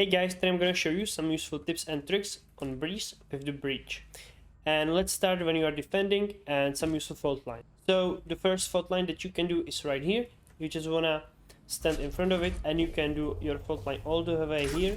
Hey guys, today I'm gonna show you some useful tips and tricks on breeze with the breach. And let's start when you are defending and some useful fault line. So the first fault line that you can do is right here. You just wanna stand in front of it and you can do your fault line all the way here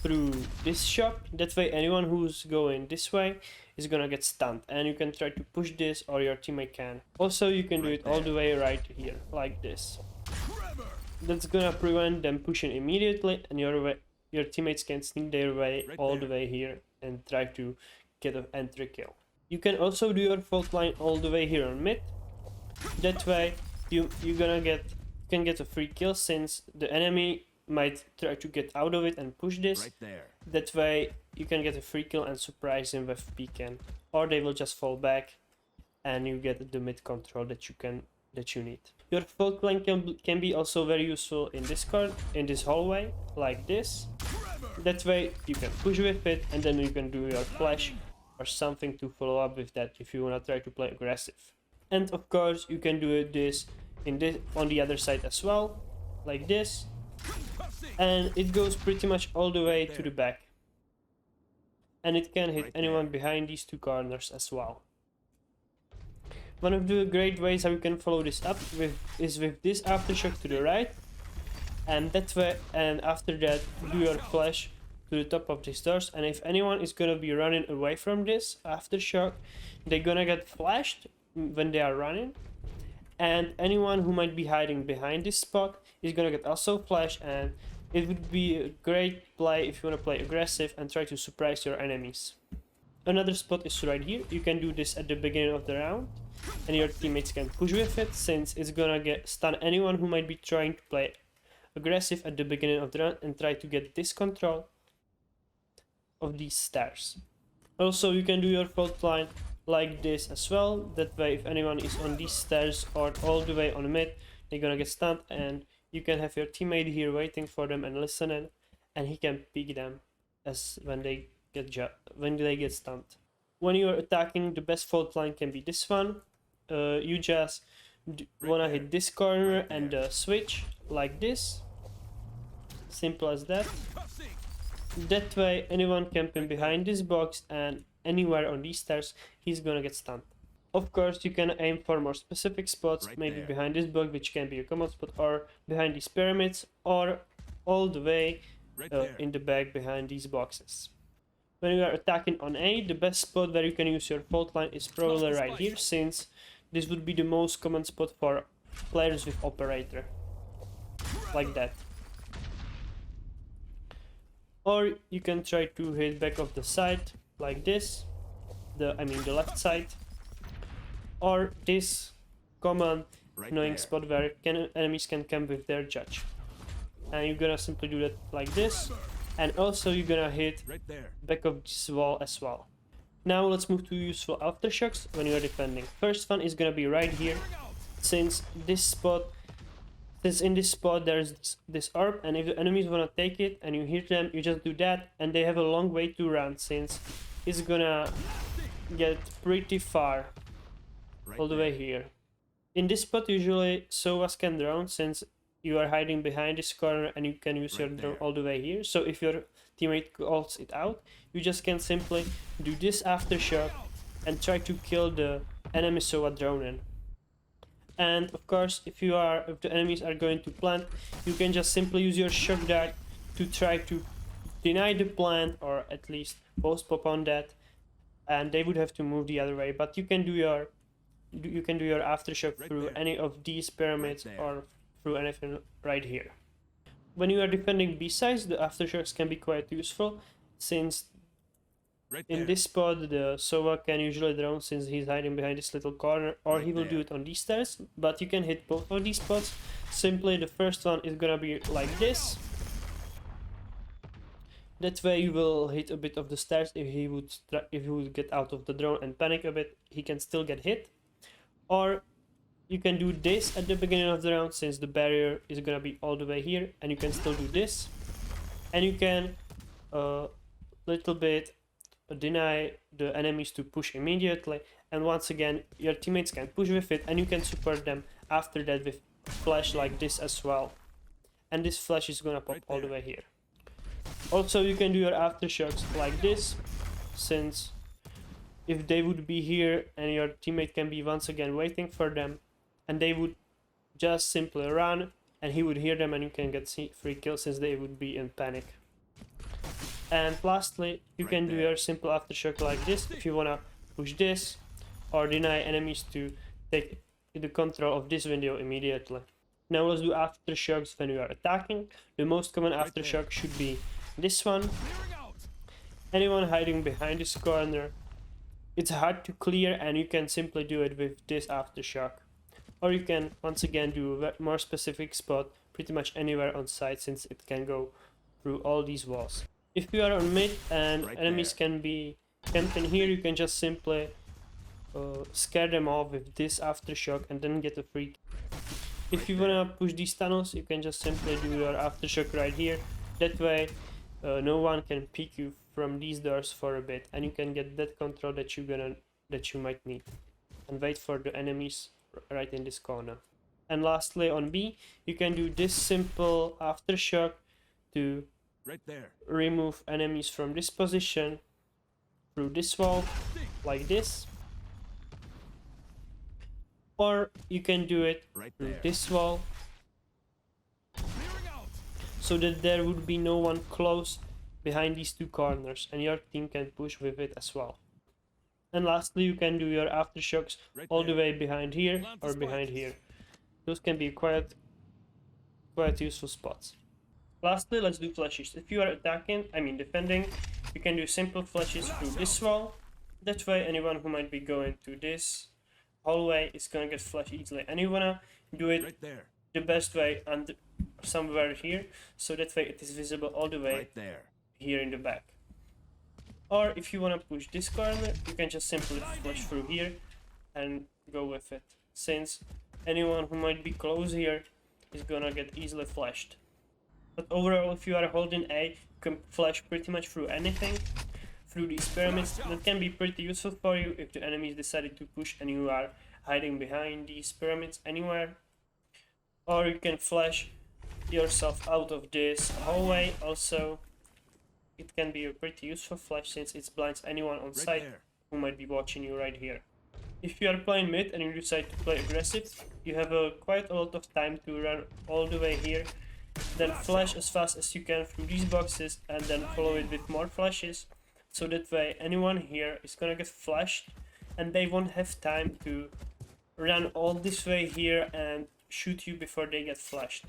through this shop. That way anyone who's going this way is gonna get stunned, and you can try to push this or your teammate can. Also you can do it all the way right here like this. That's gonna prevent them pushing immediately, and your teammates can sneak their way all the way here and try to get an entry kill. You can also do your fault line all the way here on mid. That way you can get a free kill, since the enemy might try to get out of it and push this. That way you can get a free kill and surprise him with peeking, or they will just fall back and you get the mid control that you need. Your fault line can be also very useful in this hallway like this. That way you can push with it and then you can do your flash or something to follow up with that if you wanna try to play aggressive. And of course you can do this on the other side as well, like this, and it goes pretty much all the way to the back, and it can hit anyone behind these two corners as well. One of the great ways how you can follow this up is with this aftershock to the right, and that way, and after that do your flash to the top of these doors, and if anyone is gonna be running away from this aftershock, they're gonna get flashed when they are running, and anyone who might be hiding behind this spot is gonna get also flashed, and it would be a great play if you wanna play aggressive and try to surprise your enemies. Another spot is right here. You can do this at the beginning of the round and your teammates can push with it, since it's gonna stun anyone who might be trying to play aggressive at the beginning of the round and try to get this control of these stairs. Also you can do your fault line like this as well. That way if anyone is on these stairs or all the way on mid, they're gonna get stunned, and you can have your teammate here waiting for them and listening, and he can peek them as when they get stunned. When you are attacking, the best fault line can be this one. You just wanna hit this corner and switch like this, simple as that. That way anyone camping behind this box and anywhere on these stairs, he's gonna get stunned. Of course you can aim for more specific spots, maybe behind this box, which can be a common spot, or behind these pyramids, or all the way in the back behind these boxes. When you are attacking on A, the best spot where you can use your fault line is probably right here, since this would be the most common spot for players with operator, like that. Or you can try to hit back of the side like this, the left side, or this common annoying spot where enemies can camp with their judge, and you're gonna simply do that like this. And also you're gonna hit back of this wall as well. Now let's move to useful aftershocks when you are defending. First one is gonna be right here, since in this spot there's this orb, and if the enemies wanna take it and you hit them, you just do that, and they have a long way to run, since it's gonna get pretty far all the way here. In this spot usually Sovas can drone, since you are hiding behind this corner and you can use your drone all the way here. So if your teammate calls it out, you just can simply do this aftershock and try to kill the enemy Sova droning. And of course if the enemies are going to plant, you can just simply use your shock dart to try to deny the plant, or at least post pop on that, and they would have to move the other way. But you can do your aftershock through any of these pyramids or through anything right here. When you are defending B sides, the aftershocks can be quite useful, since in this spot the Sova can usually drone, since he's hiding behind this little corner, or he will do it on these stairs. But you can hit both of these spots. Simply the first one is gonna be like this. That way you will hit a bit of the stairs. If he would get out of the drone and panic a bit, he can still get hit. Or you can do this at the beginning of the round, since the barrier is gonna be all the way here, and you can still do this, and you can little bit deny the enemies to push immediately, and once again your teammates can push with it, and you can support them after that with flash like this as well. And this flash is gonna pop all the way here. Also, you can do your aftershocks like this, since if they would be here and your teammate can be once again waiting for them, and they would just simply run and he would hear them and you can get free kills since they would be in panic. And lastly, you can do your simple aftershock like this if you wanna push this or deny enemies to take the control of this window immediately. Now let's do aftershocks when you are attacking. The most common aftershock should be this one. Anyone hiding behind this corner, it's hard to clear and you can simply do it with this aftershock. Or you can once again do a more specific spot pretty much anywhere on site since it can go through all these walls. If you are on mid and enemies can be camping here, you can just simply scare them off with this aftershock and then get a free kill. If you wanna push these tunnels, you can just simply do your aftershock right here. That way no one can peek you from these doors for a bit and you can get that control that you might need and wait for the enemies right in this corner. And lastly, on B, you can do this simple aftershock to remove enemies from this position through this wall like this, or you can do it through this wall so that there would be no one close behind these two corners and your team can push with it as well. And lastly, you can do your aftershocks all the way behind here or behind here. Those can be quite useful spots. Lastly, let's do flashes. If you are defending, you can do simple flashes through this wall. That way anyone who might be going to this hallway is gonna get flashed easily. And you wanna do it the best way and somewhere here, so that way it is visible all the way here in the back. Or if you wanna push this corner, you can just simply flash through here and go with it, since anyone who might be close here is gonna get easily flashed. But overall, if you are holding A, you can flash pretty much through anything, through these pyramids. That can be pretty useful for you if the enemies decided to push and you are hiding behind these pyramids anywhere. Or you can flash yourself out of this hallway. Also, it can be a pretty useful flash since it blinds anyone on site who might be watching you right here. If you are playing mid and you decide to play aggressive, you have quite a lot of time to run all the way here, then flash as fast as you can through these boxes and then follow it with more flashes, so that way anyone here is gonna get flashed and they won't have time to run all this way here and shoot you before they get flashed.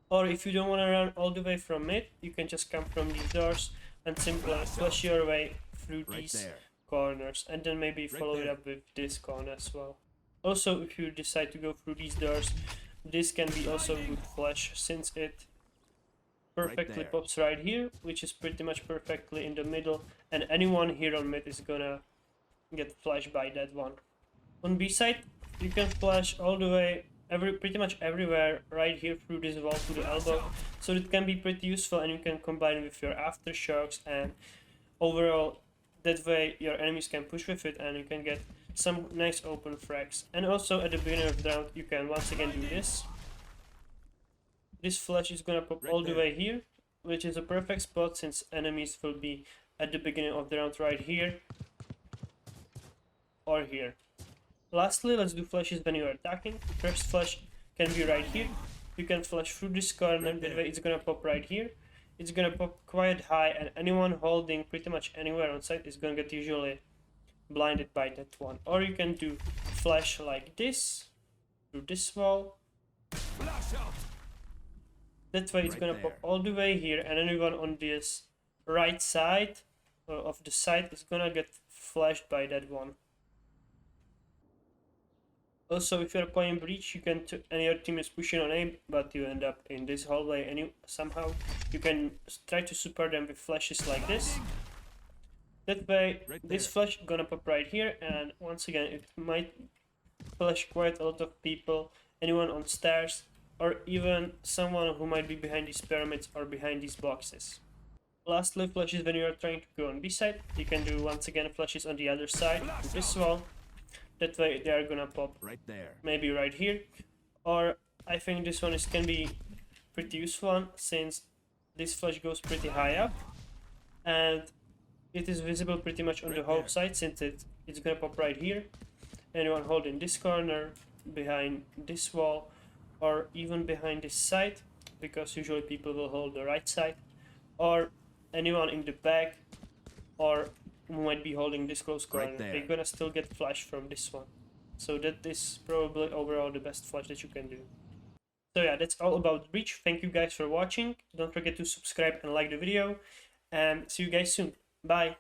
Or if you don't want to run all the way from mid, you can just come from these doors and simply flash your way through these corners and then maybe follow it up with this corner as well. Also, if you decide to go through these doors, this can be also a good flash since it perfectly pops right here, which is pretty much perfectly in the middle, and anyone here on mid is gonna get flashed by that one. On B side, you can flash all the way pretty much everywhere right here through this wall to the elbow, so it can be pretty useful and you can combine it with your aftershocks, and overall that way your enemies can push with it and you can get some nice open frags. And also at the beginning of the round you can once again do this. This flash is gonna pop all the way here, which is a perfect spot since enemies will be at the beginning of the round right here or here. Lastly, let's do flashes when you are attacking. First flash can be right here. You can flash through this corner, that way it's gonna pop right here. It's gonna pop quite high and anyone holding pretty much anywhere on site is gonna get usually blinded by that one. Or you can do flash like this, through this wall. That way it's gonna pop all the way here and anyone on this right side of the site is gonna get flashed by that one. Also, if you're playing breach, you can and your team is pushing on A, but you end up in this hallway somehow, you can try to support them with flashes like this. That way, this flash gonna pop right here, and once again, it might flash quite a lot of people, anyone on stairs, or even someone who might be behind these pyramids or behind these boxes. Lastly, flashes when you are trying to go on B side, you can do once again flashes on the other side, to this wall. That way they are gonna pop maybe right here, or I think this one can be pretty useful since this flash goes pretty high up and it is visible pretty much on the whole side, since it's gonna pop right here. Anyone holding this corner, behind this wall, or even behind this side, because usually people will hold the right side, or anyone in the back, or who might be holding this close corner, they're gonna still get flash from this one. So that is probably overall the best flash that you can do. So yeah, that's all about breach. Thank you guys for watching. Don't forget to subscribe and like the video, and see you guys soon. Bye.